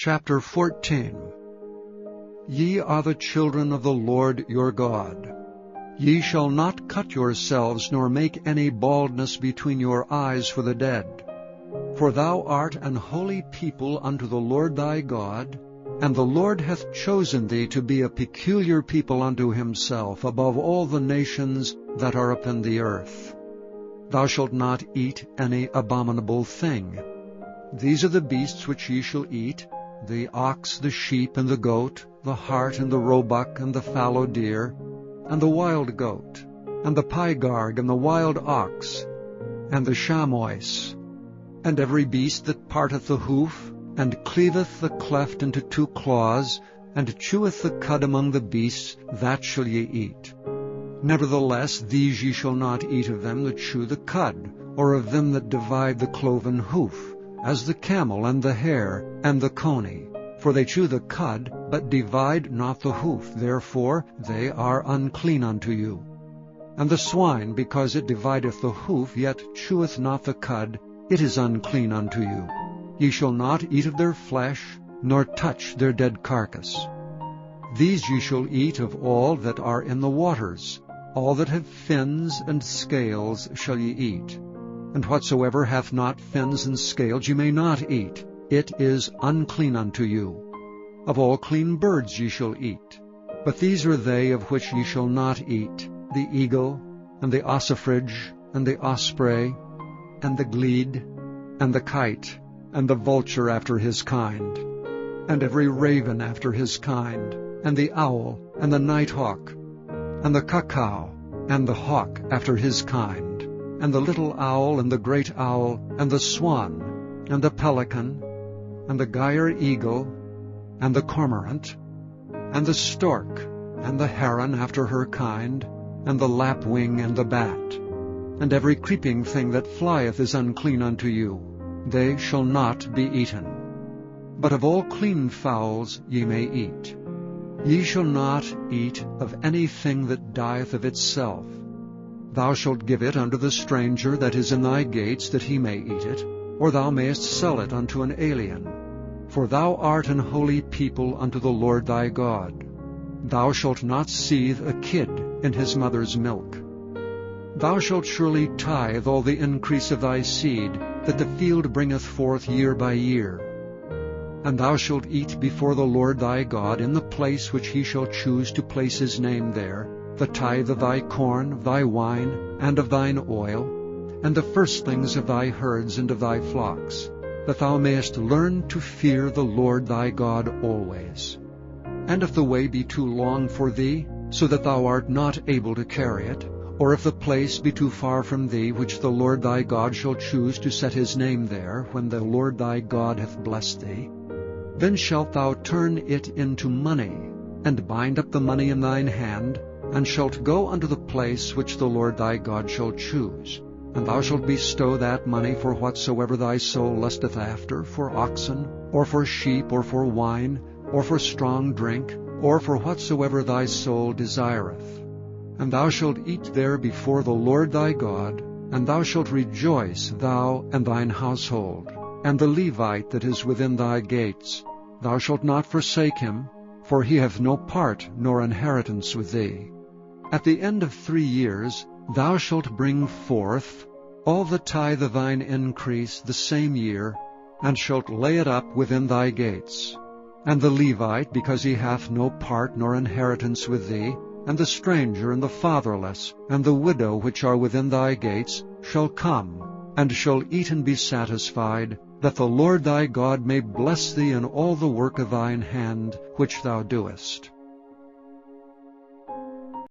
Chapter 14. Ye are the children of the Lord your God. Ye shall not cut yourselves, nor make any baldness between your eyes for the dead. For thou art an holy people unto the Lord thy God, and the Lord hath chosen thee to be a peculiar people unto himself above all the nations that are upon the earth. Thou shalt not eat any abominable thing. These are the beasts which ye shall eat, the ox, the sheep, and the goat, the hart, and the roebuck, and the fallow deer, and the wild goat, and the pygarg, and the wild ox, and the chamois, and every beast that parteth the hoof, and cleaveth the cleft into two claws, and cheweth the cud among the beasts, that shall ye eat. Nevertheless these ye shall not eat of them that chew the cud, or of them that divide the cloven hoof, as the camel, and the hare, and the coney. For they chew the cud, but divide not the hoof, therefore they are unclean unto you. And the swine, because it divideth the hoof, yet cheweth not the cud, it is unclean unto you. Ye shall not eat of their flesh, nor touch their dead carcass. These ye shall eat of all that are in the waters. All that have fins and scales shall ye eat. And whatsoever hath not fins and scales ye may not eat. It is unclean unto you. Of all clean birds ye shall eat. But these are they of which ye shall not eat: the eagle, and the ossifrage, and the osprey, and the glede, and the kite, and the vulture after his kind, and every raven after his kind, and the owl, and the nighthawk, and the cuckoo, and the hawk after his kind, and the little owl, and the great owl, and the swan, and the pelican, and the gyre eagle, and the cormorant, and the stork, and the heron after her kind, and the lapwing, and the bat. And every creeping thing that flieth is unclean unto you. They shall not be eaten. But of all clean fowls ye may eat. Ye shall not eat of anything that dieth of itself. Thou shalt give it unto the stranger that is in thy gates, that he may eat it, or thou mayest sell it unto an alien. For thou art an holy people unto the Lord thy God. Thou shalt not seethe a kid in his mother's milk. Thou shalt surely tithe all the increase of thy seed, that the field bringeth forth year by year. And thou shalt eat before the Lord thy God in the place which he shall choose to place his name there, the tithe of thy corn, of thy wine, and of thine oil, and the firstlings of thy herds and of thy flocks, that thou mayest learn to fear the Lord thy God always. And if the way be too long for thee, so that thou art not able to carry it, or if the place be too far from thee, which the Lord thy God shall choose to set his name there, when the Lord thy God hath blessed thee, then shalt thou turn it into money, and bind up the money in thine hand, and shalt go unto the place which the Lord thy God shall choose. And thou shalt bestow that money for whatsoever thy soul lusteth after, for oxen, or for sheep, or for wine, or for strong drink, or for whatsoever thy soul desireth. And thou shalt eat there before the Lord thy God, and thou shalt rejoice, thou and thine household, and the Levite that is within thy gates. Thou shalt not forsake him, for he hath no part nor inheritance with thee. At the end of 3 years thou shalt bring forth all the tithe of thine increase the same year, and shalt lay it up within thy gates. And the Levite, because he hath no part nor inheritance with thee, and the stranger, and the fatherless, and the widow which are within thy gates, shall come, and shall eat and be satisfied, that the Lord thy God may bless thee in all the work of thine hand which thou doest.